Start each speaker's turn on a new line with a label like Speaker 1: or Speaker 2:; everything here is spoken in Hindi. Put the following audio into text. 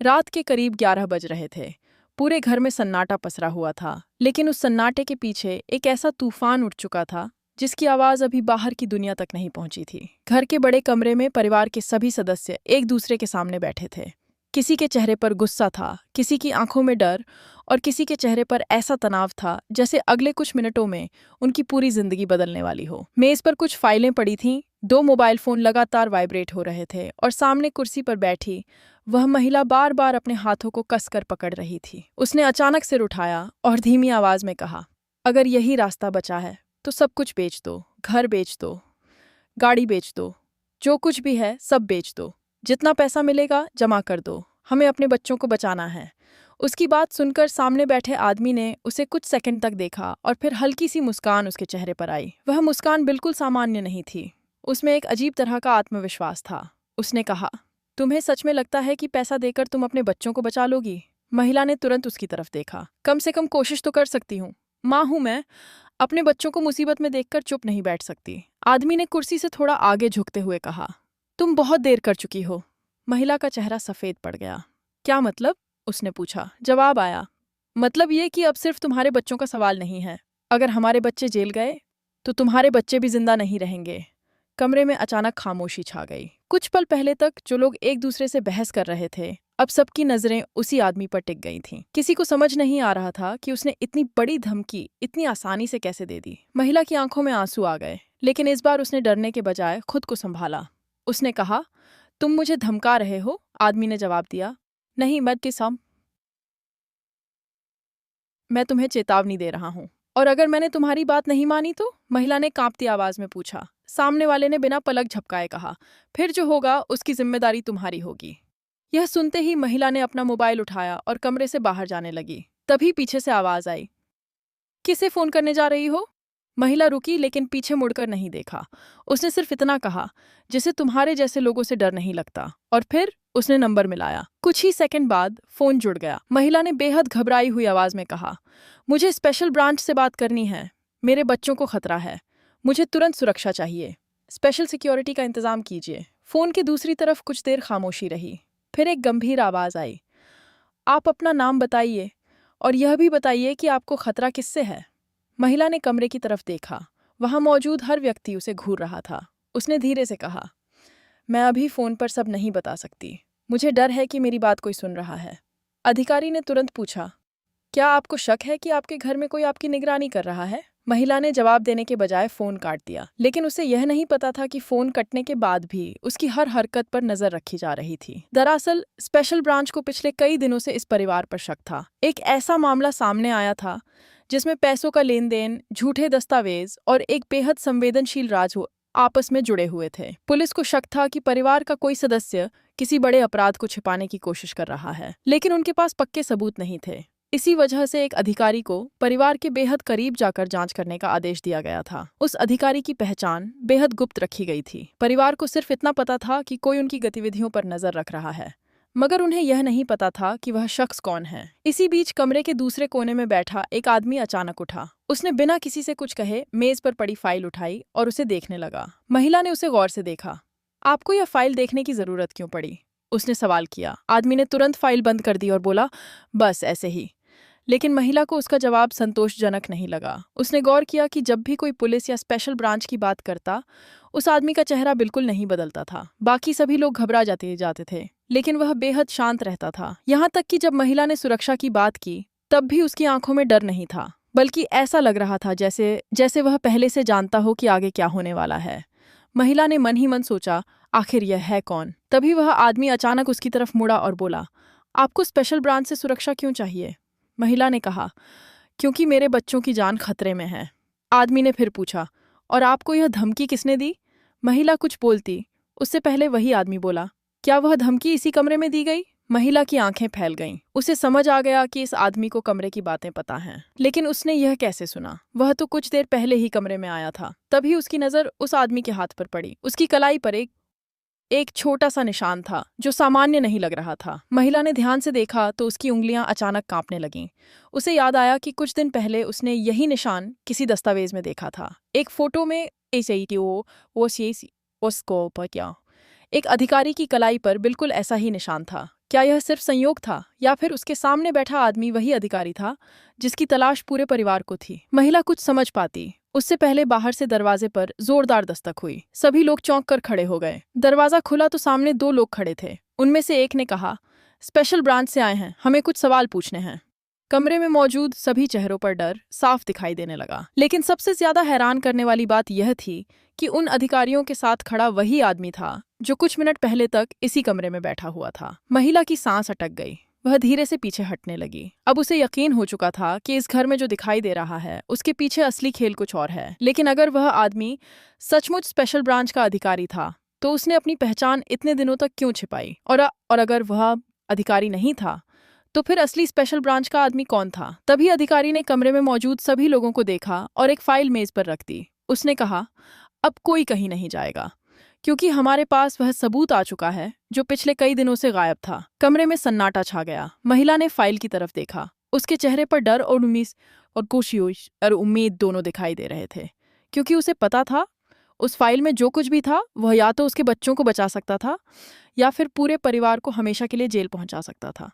Speaker 1: रात के करीब 11 बज रहे थे। पूरे घर में सन्नाटा पसरा हुआ था, लेकिन उस सन्नाटे के पीछे एक ऐसा तूफान उठ चुका था जिसकी आवाज अभी बाहर की दुनिया तक नहीं पहुंची थी। घर के बड़े कमरे में परिवार के सभी सदस्य एक दूसरे के सामने बैठे थे। किसी के चेहरे पर गुस्सा था, किसी की आंखों में डर और किसी के चेहरे पर ऐसा तनाव था जैसे अगले कुछ मिनटों में उनकी पूरी जिंदगी बदलने वाली हो। मेज पर कुछ फाइलें पड़ी थीं, 2 मोबाइल फोन लगातार वाइब्रेट हो रहे थे और सामने कुर्सी पर बैठी वह महिला बार बार अपने हाथों को कसकर पकड़ रही थी। उसने अचानक सिर उठाया और धीमी आवाज में कहा, अगर यही रास्ता बचा है तो सब कुछ बेच दो, घर बेच दो, गाड़ी बेच दो, जो कुछ भी है सब बेच दो, जितना पैसा मिलेगा जमा कर दो, हमें अपने बच्चों को बचाना है। उसकी बात सुनकर सामने बैठे आदमी ने उसे कुछ सेकंड तक देखा और फिर हल्की सी मुस्कान उसके चेहरे पर आई। वह मुस्कान बिल्कुल सामान्य नहीं थी, उसमें एक अजीब तरह का आत्मविश्वास था। उसने कहा, तुम्हें सच में लगता है कि पैसा देकर तुम अपने बच्चों को बचा लोगी? महिला ने तुरंत उसकी तरफ देखा। कम से कम कोशिश तो कर सकती हूँ, माँ हूं मैं, अपने बच्चों को मुसीबत में देखकर चुप नहीं बैठ सकती। आदमी ने कुर्सी से थोड़ा आगे झुकते हुए कहा, तुम बहुत देर कर चुकी हो। महिला का चेहरा सफेद पड़ गया। क्या मतलब? उसने पूछा। जवाब आया, मतलब ये कि अब सिर्फ तुम्हारे बच्चों का सवाल नहीं है। अगर हमारे बच्चे जेल गए तो तुम्हारे बच्चे भी जिंदा नहीं रहेंगे। कमरे में अचानक खामोशी छा गई। कुछ पल पहले तक जो लोग एक दूसरे से बहस कर रहे थे, अब सबकी नजरें उसी आदमी पर टिक गई थीं। किसी को समझ नहीं आ रहा था कि उसने इतनी बड़ी धमकी इतनी आसानी से कैसे दे दी। महिला की आंखों में आंसू आ गए, लेकिन इस बार उसने डरने के बजाय खुद को संभाला। उसने कहा, तुम मुझे धमका रहे हो? आदमी ने जवाब दिया, नहीं, मैं तुम्हें चेतावनी दे रहा हूँ। और अगर मैंने तुम्हारी बात नहीं मानी तो? महिला ने कांपती आवाज में पूछा। सामने वाले ने बिना पलक झपकाए कहा, फिर जो होगा उसकी जिम्मेदारी तुम्हारी होगी। यह सुनते ही महिला ने अपना मोबाइल उठाया और कमरे से बाहर जाने लगी। तभी पीछे से आवाज आई, किसे फोन करने जा रही हो? महिला रुकी लेकिन पीछे मुड़कर नहीं देखा। उसने सिर्फ इतना कहा, जिसे तुम्हारे जैसे लोगों से डर नहीं लगता। और फिर उसने नंबर मिलाया। कुछ ही सेकंड बाद फोन जुड़ गया। महिला ने बेहद घबराई हुई आवाज में कहा, मुझे स्पेशल ब्रांच से बात करनी है। मेरे बच्चों को खतरा है, मुझे तुरंत सुरक्षा चाहिए। स्पेशल सिक्योरिटी का इंतजाम कीजिए। फोन की दूसरी तरफ कुछ देर खामोशी रही। फिर एक गंभीर आवाज आई, आप अपना नाम बताइए और यह भी बताइए कि आपको खतरा किससे है। महिला ने कमरे की तरफ देखा। वहां मौजूद हर व्यक्ति उसे घूर रहा था। उसने धीरे से कहा, मैं अभी फोन पर सब नहीं बता सकती, मुझे डर है कि मेरी बात कोई सुन रहा है। अधिकारी ने तुरंत पूछा, क्या आपको शक है कि आपके घर में कोई आपकी निगरानी कर रहा है? महिला ने जवाब देने के बजाय फोन काट दिया, लेकिन उसे यह नहीं पता था कि फोन कटने के बाद भी उसकी हर हरकत पर नजर रखी जा रही थी। दरअसल स्पेशल ब्रांच को पिछले कई दिनों से इस परिवार पर शक था। एक ऐसा मामला सामने आया था जिसमें पैसों का लेन देन, झूठे दस्तावेज और एक बेहद संवेदनशील राज आपस में जुड़े हुए थे। पुलिस को शक था कि परिवार का कोई सदस्य किसी बड़े अपराध को छिपाने की कोशिश कर रहा है, लेकिन उनके पास पक्के सबूत नहीं थे। इसी वजह से एक अधिकारी को परिवार के बेहद करीब जाकर जांच करने का आदेश दिया गया था। उस अधिकारी की पहचान बेहद गुप्त रखी गई थी। परिवार को सिर्फ इतना पता था कि कोई उनकी गतिविधियों पर नजर रख रहा है, मगर उन्हें यह नहीं पता था कि वह शख्स कौन है। इसी बीच कमरे के दूसरे कोने में बैठा एक आदमी अचानक उठा। उसने बिना किसी से कुछ कहे मेज पर पड़ी फाइल उठाई और उसे देखने लगा। महिला ने उसे गौर से देखा। आपको यह फाइल देखने की जरूरत क्यों पड़ी? उसने सवाल किया। आदमी ने तुरंत फाइल बंद कर दी और बोला, बस ऐसे ही। लेकिन महिला को उसका जवाब संतोषजनक नहीं लगा। उसने गौर किया कि जब भी कोई पुलिस या स्पेशल ब्रांच की बात करता, उस आदमी का चेहरा बिल्कुल नहीं बदलता था। बाकी सभी लोग घबरा जाते थे, लेकिन वह बेहद शांत रहता था। यहाँ तक कि जब महिला ने सुरक्षा की बात की, तब भी उसकी आंखों में डर नहीं था, बल्कि ऐसा लग रहा था जैसे वह पहले से जानता हो कि आगे क्या होने वाला है। महिला ने मन ही मन सोचा, आखिर यह है कौन? तभी वह आदमी अचानक उसकी तरफ मुड़ा और बोला, आपको स्पेशल ब्रांच से सुरक्षा क्यों चाहिए? महिला ने कहा, क्योंकि मेरे बच्चों की जान खतरे में है। आदमी ने फिर पूछा, और आपको यह धमकी किसने दी? महिला कुछ बोलती, उससे पहले वही आदमी बोला, क्या वह धमकी इसी कमरे में दी गई? महिला की आंखें फैल गईं। उसे समझ आ गया कि इस आदमी को कमरे की बातें पता हैं, लेकिन उसने यह कैसे सुना? वह तो कुछ देर पहले ही कमरे में आया था। तभी उसकी नजर उस आदमी के हाथ पर पड़ी। उसकी कलाई पर एक छोटा सा निशान था जो सामान्य नहीं लग रहा था। महिला ने ध्यान से देखा तो उसकी उंगलियां अचानक कांपने लगीं। उसे याद आया कि कुछ दिन पहले उसने यही निशान किसी दस्तावेज में देखा था। एक फोटो में एक अधिकारी की कलाई पर बिल्कुल ऐसा ही निशान था। क्या यह सिर्फ संयोग था या फिर उसके सामने बैठा आदमी वही अधिकारी था जिसकी तलाश पूरे परिवार को थी? महिला कुछ समझ पाती उससे पहले बाहर से दरवाजे पर जोरदार दस्तक हुई। सभी लोग चौंक कर खड़े हो गए। दरवाजा खुला तो सामने दो लोग खड़े थे। उनमें से एक ने कहा, स्पेशल ब्रांच से आए हैं, हमें कुछ सवाल पूछने हैं। कमरे में मौजूद सभी चेहरों पर डर साफ दिखाई देने लगा। लेकिन सबसे ज्यादा हैरान करने वाली बात यह थी कि उन अधिकारियों के साथ खड़ा वही आदमी था जो कुछ मिनट पहले तक इसी कमरे में बैठा हुआ था। महिला की सांस अटक गई। वह धीरे से पीछे हटने लगी। अब उसे यकीन हो चुका था कि इस घर में जो दिखाई दे रहा है उसके पीछे असली खेल कुछ और है। लेकिन अगर वह आदमी सचमुच स्पेशल ब्रांच का अधिकारी था तो उसने अपनी पहचान इतने दिनों तक क्यों छिपाई? और अगर वह अधिकारी नहीं था तो फिर असली स्पेशल ब्रांच का आदमी कौन था? तभी अधिकारी ने कमरे में मौजूद सभी लोगों को देखा और एक फाइल मेज पर रख दी। उसने कहा, अब कोई कहीं नहीं जाएगा क्योंकि हमारे पास वह सबूत आ चुका है जो पिछले कई दिनों से गायब था। कमरे में सन्नाटा छा गया। महिला ने फाइल की तरफ देखा। उसके चेहरे पर डर और उम्मीद दोनों दिखाई दे रहे थे, क्योंकि उसे पता था उस फाइल में जो कुछ भी था वह या तो उसके बच्चों को बचा सकता था या फिर पूरे परिवार को हमेशा के लिए जेल पहुंचा सकता था।